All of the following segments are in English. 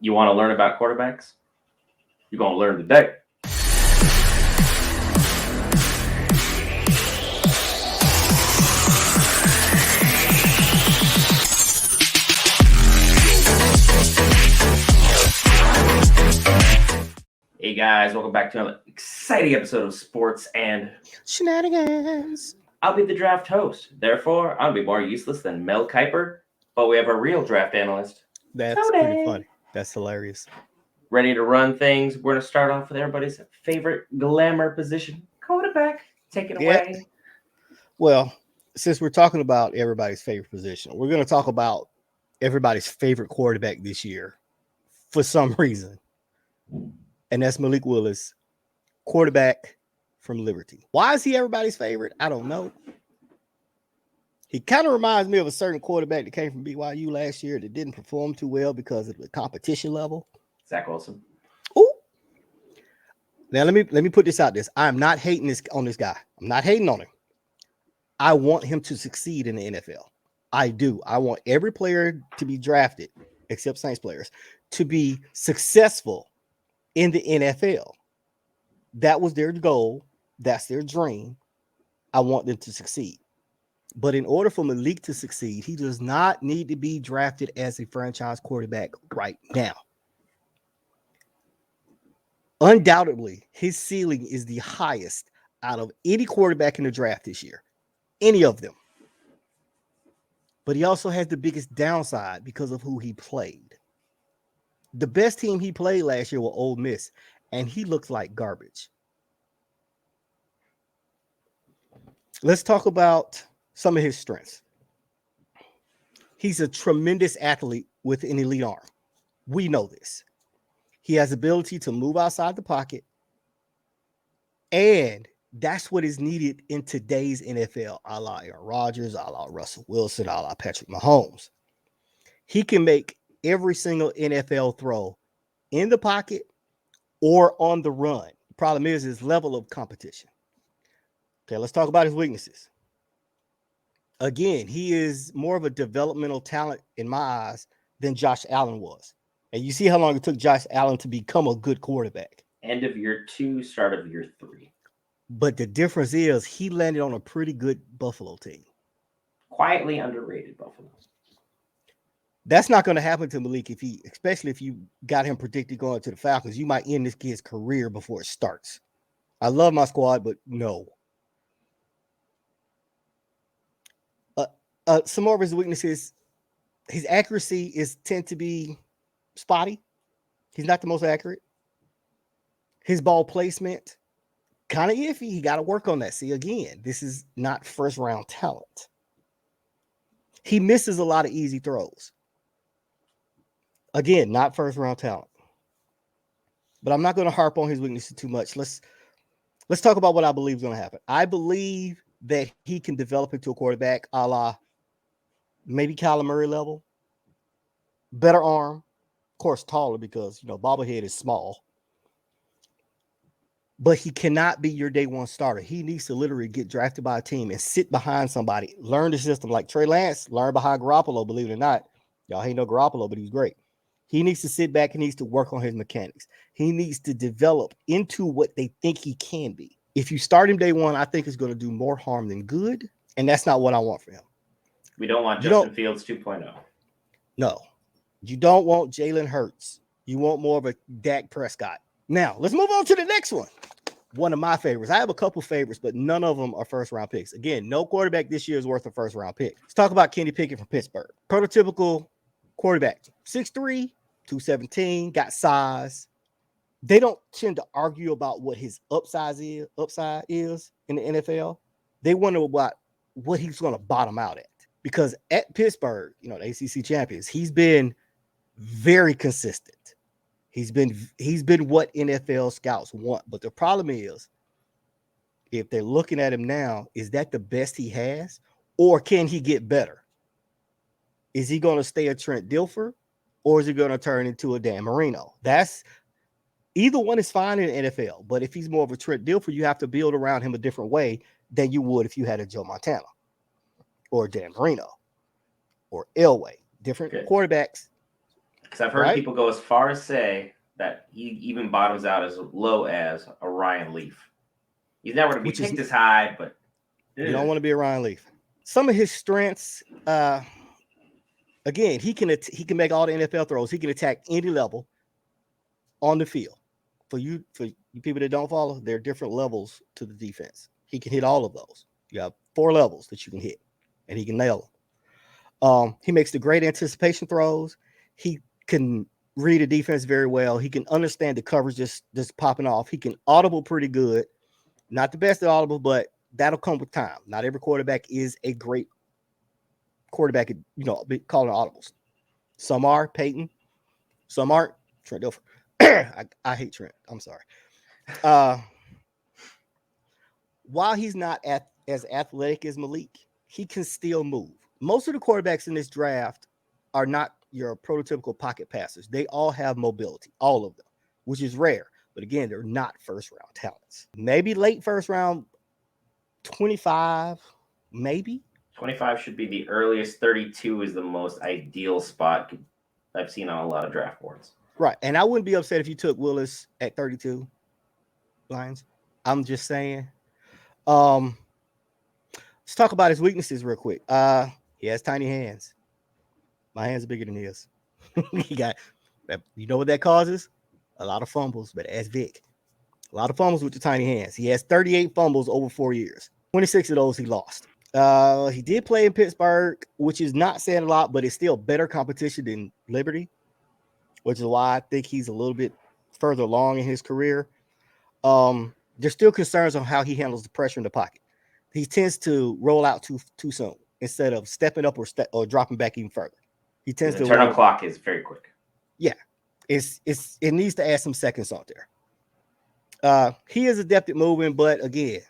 You want to learn about quarterbacks? You're going to learn today. Hey guys, welcome back to another exciting episode of Sports and Shenanigans. I'll be the draft host. Therefore, I'll be more useless than Mel Kiper, but we have a real draft analyst. That's pretty funny. That's hilarious. Ready to run things. We're going to start off with everybody's favorite glamour position, quarterback. Take it away. Well, since we're talking about everybody's favorite position, we're going to talk about everybody's favorite quarterback this year for some reason. And that's Malik Willis, quarterback from Liberty. Why is he everybody's favorite? I don't know. He kind of reminds me of a certain quarterback that came from BYU last year that didn't perform too well because of the competition level. Zach Wilson. Ooh. Now let me put this out there. I'm not hating on this guy. I'm not hating on him. I want him to succeed in the NFL. I do. I want every player to be drafted, except Saints players, to be successful in the NFL. That was their goal. That's their dream. I want them to succeed. But in order for Malik to succeed, he does not need to be drafted as a franchise quarterback right now. Undoubtedly, his ceiling is the highest out of any quarterback in the draft this year. Any of them. But he also has the biggest downside because of who he played. The best team he played last year was Ole Miss, and he looks like garbage. Let's talk about some of his strengths. He's a tremendous athlete with an elite arm. We know this. He has ability to move outside the pocket, and that's what is needed in today's NFL, a la Aaron Rodgers, a la Russell Wilson, a la Patrick Mahomes. He can make every single NFL throw in the pocket or on the run. The problem is his level of competition. Okay, let's talk about his weaknesses. Again, he is more of a developmental talent in my eyes than Josh Allen was. And you see how long it took Josh Allen to become a good quarterback. End of year 2, start of year 3. But the difference is he landed on a pretty good Buffalo team. Quietly underrated Buffalo. That's not going to happen to Malik especially if you got him predicted going to the Falcons. You might end this kid's career before it starts. I love my squad, but no. Some more of his weaknesses, his accuracy tend to be spotty. He's not the most accurate. His ball placement, kind of iffy. He got to work on that. See, again, this is not first round talent. He misses a lot of easy throws. Again, not first round talent. But I'm not going to harp on his weaknesses too much. Let's talk about what I believe is going to happen. I believe that he can develop into a quarterback a la maybe Kyler Murray level. Better arm. Of course, taller because, bobblehead is small. But he cannot be your day one starter. He needs to literally get drafted by a team and sit behind somebody. Learn the system like Trey Lance. Learn behind Garoppolo, believe it or not. Y'all hate no Garoppolo, but he's great. He needs to sit back and needs to work on his mechanics. He needs to develop into what they think he can be. If you start him day one, I think it's going to do more harm than good. And that's not what I want for him. We don't want Justin Fields 2.0. No. You don't want Jalen Hurts. You want more of a Dak Prescott. Now, let's move on to the next one. One of my favorites. I have a couple favorites, but none of them are first-round picks. Again, no quarterback this year is worth a first-round pick. Let's talk about Kenny Pickett from Pittsburgh. Prototypical quarterback. 6'3", 217, got size. They don't tend to argue about what his upside is in the NFL. They wonder about what he's going to bottom out at. Because at Pittsburgh, the ACC champions, he's been very consistent. He's been what NFL scouts want. But the problem is, if they're looking at him now, is that the best he has? Or can he get better? Is he going to stay a Trent Dilfer? Or is he going to turn into a Dan Marino? Either one is fine in the NFL. But if he's more of a Trent Dilfer, you have to build around him a different way than you would if you had a Joe Montana or Dan Marino or Elway. Different quarterbacks. Because I've heard people go as far as say that he even bottoms out as low as a Ryan Leaf. He's never going to be picked as high, but you don't want to be a Ryan Leaf. Some of his strengths, again, he can make all the NFL throws. He can attack any level on the field. For you people that don't follow, there are different levels to the defense. He can hit all of those. You have 4 levels that you can hit, and he can nail them. He makes the great anticipation throws. He can read a defense very well. He can understand the coverage just popping off. He can audible pretty good. Not the best at audible, but that'll come with time. Not every quarterback is a great quarterback at, calling audibles. Some are, Peyton. Some aren't. Trent Dilfer. I hate Trent. I'm sorry. While he's not as athletic as Malik, he can still move. Most of the quarterbacks in this draft are not your prototypical pocket passers. They all have mobility, all of them, which is rare. But again, they're not first-round talents. Maybe late first round, 25, maybe. 25 should be the earliest. 32 is the most ideal spot I've seen on a lot of draft boards. Right, and I wouldn't be upset if you took Willis at 32, Lions. I'm just saying. Let's talk about his weaknesses real quick. He has tiny hands. My hands are bigger than his. You know what that causes? A lot of fumbles, but as Vic. A lot of fumbles with the tiny hands. He has 38 fumbles over 4 years. 26 of those he lost. He did play in Pittsburgh, which is not saying a lot, but it's still better competition than Liberty, which is why I think he's a little bit further along in his career. There's still concerns on how he handles the pressure in the pocket. He tends to roll out too soon instead of stepping up or dropping back even further. He tends to turn on clock is very quick. Yeah, it needs to add some seconds on there. He is adept at moving, but again,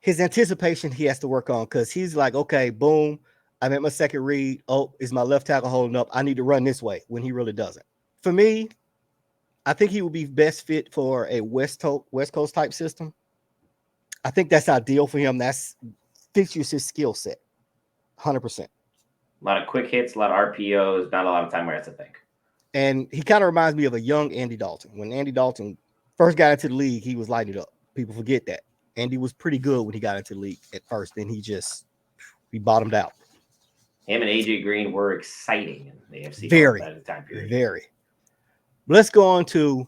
his anticipation he has to work on because he's like, okay, boom, I'm at my second read. Oh, is my left tackle holding up? I need to run this way when he really doesn't. For me, I think he would be best fit for a West Coast type system. I think that's ideal for him. That's features his skill set, 100%. A lot of quick hits, a lot of RPOs, not a lot of time where I have to think. And he kind of reminds me of a young Andy Dalton. When Andy Dalton first got into the league, he was lighting it up. People forget that. Andy was pretty good when he got into the league at first. Then he bottomed out. Him and AJ Green were exciting in the AFC very at the time period. Very. Let's go on to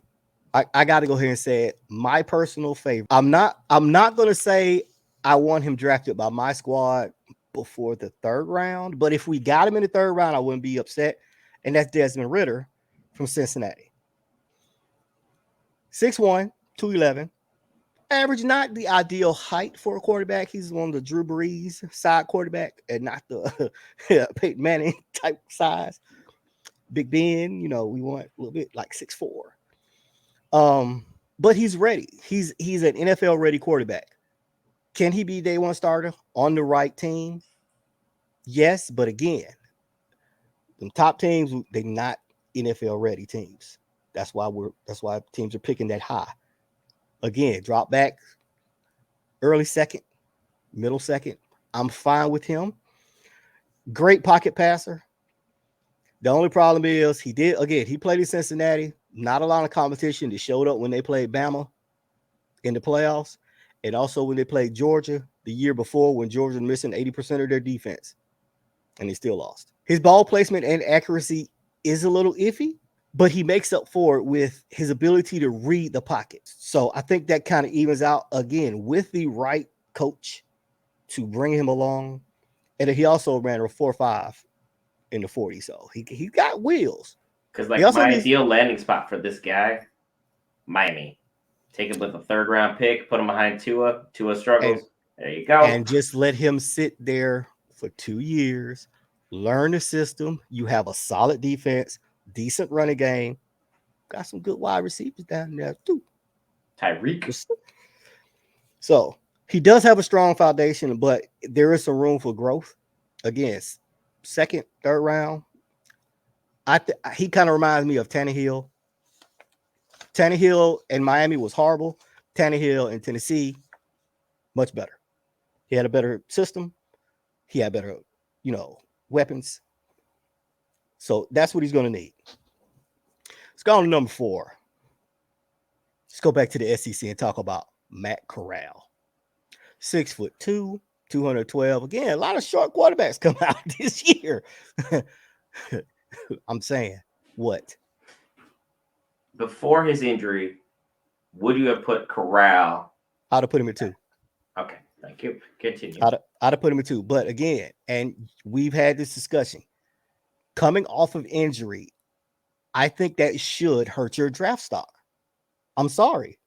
I got to go ahead and say it. My personal favorite. I'm not going to say I want him drafted by my squad before the 3rd round, but if we got him in the 3rd round, I wouldn't be upset. And that's Desmond Ritter from Cincinnati. 6'1", 211. Average, not the ideal height for a quarterback. He's one of the Drew Brees side quarterback and not the Peyton Manning type size. Big Ben, we want a little bit like 6'4". But he's ready. He's an NFL ready quarterback. Can he be day one starter on the right team? Yes, but again, the top teams, they're not NFL ready teams. That's why teams are picking that high. Again, drop back, early second, middle second. I'm fine with him. Great pocket passer. The only problem is he played in Cincinnati. Not a lot of competition. They showed up when they played Bama in the playoffs, and also when they played Georgia the year before when Georgia was missing 80% of their defense, and they still lost. His ball placement and accuracy is a little iffy, but he makes up for it with his ability to read the pocket. So I think that kind of evens out again with the right coach to bring him along. And he also ran a 4.5 in the 40. So he got wheels. Because my ideal landing spot for this guy, Miami. Take him with a 3rd round pick, put him behind Tua. Tua struggles. There you go. And just let him sit there for 2 years, learn the system. You have a solid defense, decent running game. Got some good wide receivers down there too. Tyreek. So he does have a strong foundation, but there is some room for growth. Again, 2nd, 3rd round. He kind of reminds me of Tannehill. Tannehill in Miami was horrible. Tannehill in Tennessee, much better. He had a better system. He had better, weapons. So that's what he's going to need. Let's go on to number 4. Let's go back to the SEC and talk about Matt Corral. 6'2", 212. Again, a lot of short quarterbacks come out this year. I'm saying, what? Before his injury, would you have put Corral? I'd have put him at 2. Okay, thank you. Continue. I'd have put him at 2. But again, and we've had this discussion. Coming off of injury, I think that should hurt your draft stock. I'm sorry.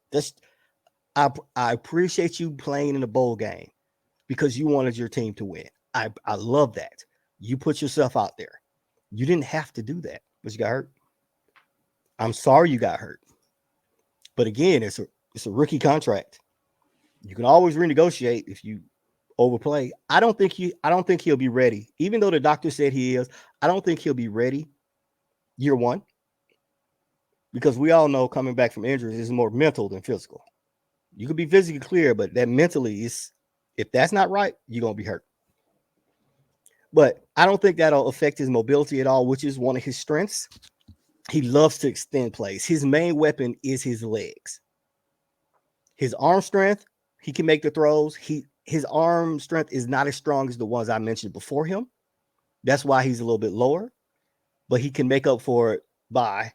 I appreciate you playing in a bowl game because you wanted your team to win. I love that. You put yourself out there. You didn't have to do that, but you got hurt. I'm sorry you got hurt. But again, it's a rookie contract. You can always renegotiate if you overplay. I don't think he'll be ready. Even though the doctor said he is, I don't think he'll be ready year one. Because we all know coming back from injuries is more mental than physical. You could be physically clear, but that mentally is, if that's not right, you're going to be hurt. But I don't think that'll affect his mobility at all, which is one of his strengths. He loves to extend plays. His main weapon is his legs. His arm strength, he can make the throws. His arm strength is not as strong as the ones I mentioned before him. That's why he's a little bit lower, but he can make up for it by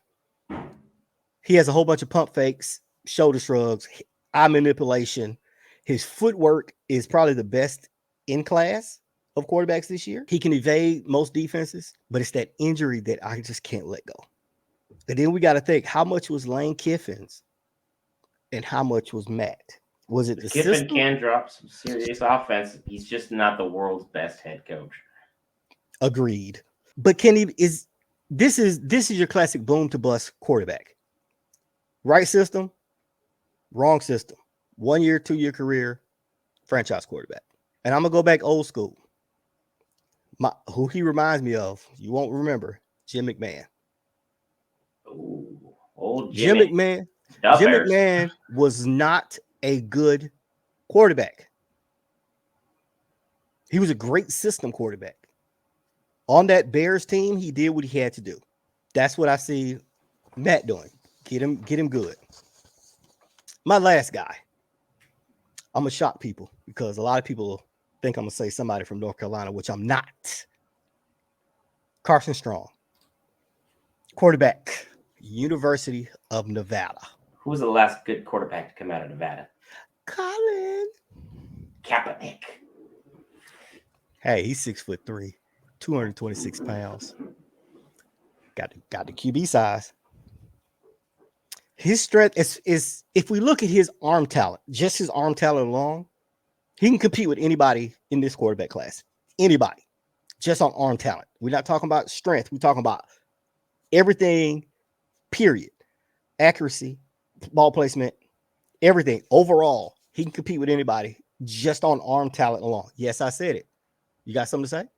he has a whole bunch of pump fakes, shoulder shrugs, eye manipulation. His footwork is probably the best in class of quarterbacks this year. He can evade most defenses, but it's that injury that I just can't let go. And then we got to think, how much was Lane Kiffin's and how much was Matt? Was it the Kiffin system? can drop some serious offense. He's just not the world's best head coach. Agreed. But this is your classic boom to bust quarterback. Right system, wrong system. 1 year, 2 year career, franchise quarterback. And I'm gonna go back old school. Who he reminds me of, you won't remember, Jim McMahon. Ooh, old Jimmy. Jim McMahon was not a good quarterback. He was a great system quarterback. On that Bears team, he did what he had to do. That's what I see Matt doing. Get him good. My last guy. I'm gonna shock people because a lot of people think I'm gonna say somebody from North Carolina, which I'm not. Carson Strong, quarterback, University of Nevada. Who was the last good quarterback to come out of Nevada? Colin Kaepernick. Hey, he's 6'3", 226 pounds. Got the QB size. His strength is if we look at his arm talent, just his arm talent alone, he can compete with anybody in this quarterback class. Anybody, just on arm talent. We're not talking about strength. We're talking about everything, period. Accuracy, ball placement, everything. Overall, he can compete with anybody just on arm talent alone. Yes, I said it. You got something to say?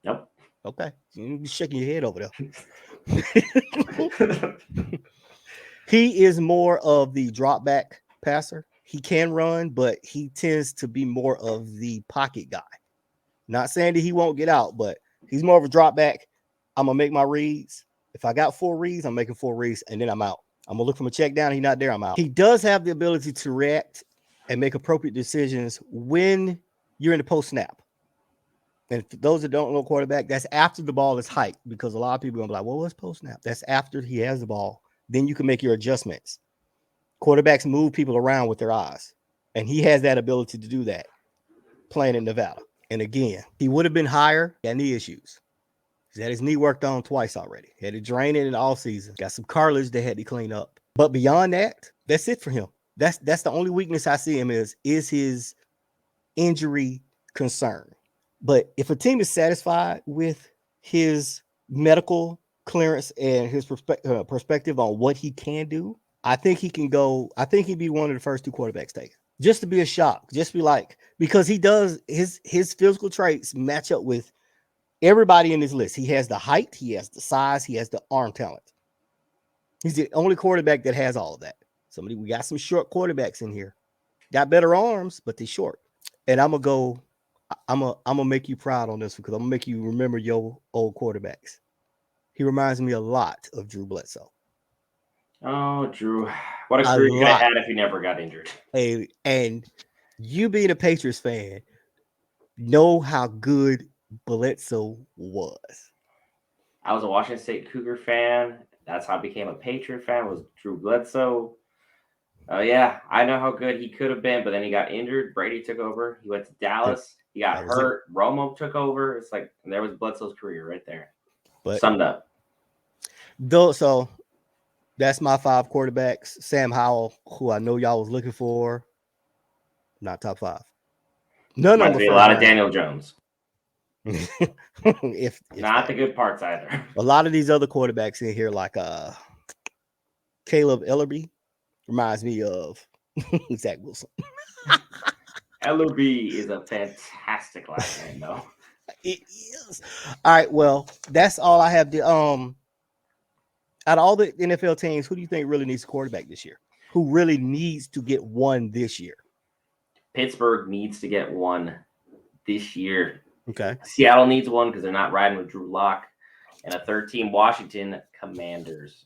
Nope. Okay. You're shaking your head over there. He is more of the drop back passer. He can run, but he tends to be more of the pocket guy. Not saying that he won't get out, but he's more of a drop back. I'm going to make my reads. If I got 4 reads, I'm making 4 reads, and then I'm out. I'm going to look from a check down. He's not there. I'm out. He does have the ability to react and make appropriate decisions when you're in the post snap. And for those that don't know quarterback, that's after the ball is hiked, because a lot of people are going to be like, well, what's post snap? That's after he has the ball. Then you can make your adjustments. Quarterbacks move people around with their eyes, and he has that ability to do that playing in Nevada. And again, he would have been higher. He had knee issues. He's had his knee worked on twice already. He had to drain it in the offseason. Got some cartilage they had to clean up. But beyond that, that's it for him. That's the only weakness I see him is his injury concern. But if a team is satisfied with his medical clearance and his perspective on what he can do, I think he can go. I think he'd be one of the first 2 quarterbacks taken. Just to be a shock, just be like, because he does his physical traits match up with everybody in this list. He has the height, he has the size, he has the arm talent. He's the only quarterback that has all of that. We got some short quarterbacks in here. Got better arms, but they're short. And I'm gonna make you proud on this because I'm gonna make you remember your old quarterbacks. He reminds me a lot of Drew Bledsoe. Oh, Drew. What a career you could have had if you never got injured. And you being a Patriots fan, know how good Bledsoe was. I was a Washington State Cougar fan. That's how I became a Patriot fan, was Drew Bledsoe. Yeah, I know how good he could have been, but then he got injured. Brady took over. He went to Dallas. He got hurt. Romo took over. It's like there was Bledsoe's career right there. But summed up. So that's my 5 quarterbacks. Sam Howell, who I know y'all was looking for, not top 5. None of them. A lot of Daniel Jones. if not the good parts either. A lot of these other quarterbacks in here, like Caleb Ellerby, reminds me of Zach Wilson. Ellerby is a fantastic last name, though. It is. All right, well, that's all I have to out of all the NFL teams, who do you think really needs a quarterback this year? Who really needs to get one this year? Pittsburgh needs to get one this year. Okay. Seattle needs one because they're not riding with Drew Lock. And a third team, Washington Commanders.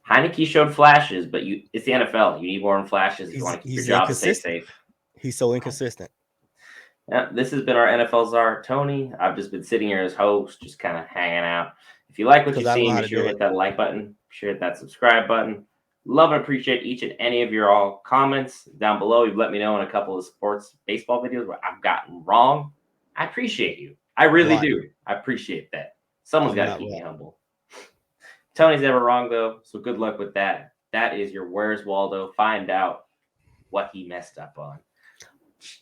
Heineke showed flashes, but it's the NFL. You need more than flashes if you want to keep your job and stay safe. He's so inconsistent. Yeah, this has been our NFL czar, Tony. I've just been sitting here as host, just kind of hanging out. If you like what you've seen, be sure to hit that like button. Be sure to hit that subscribe button. Love and appreciate each and any of your all comments down below. You've let me know in a couple of sports baseball videos where I've gotten wrong. I appreciate you. I really do. I appreciate that. Someone's got to keep me humble. Tony's never wrong, though, so good luck with that. That is your Where's Waldo. Find out what he messed up on.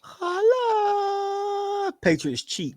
Holla! Patriots cheat.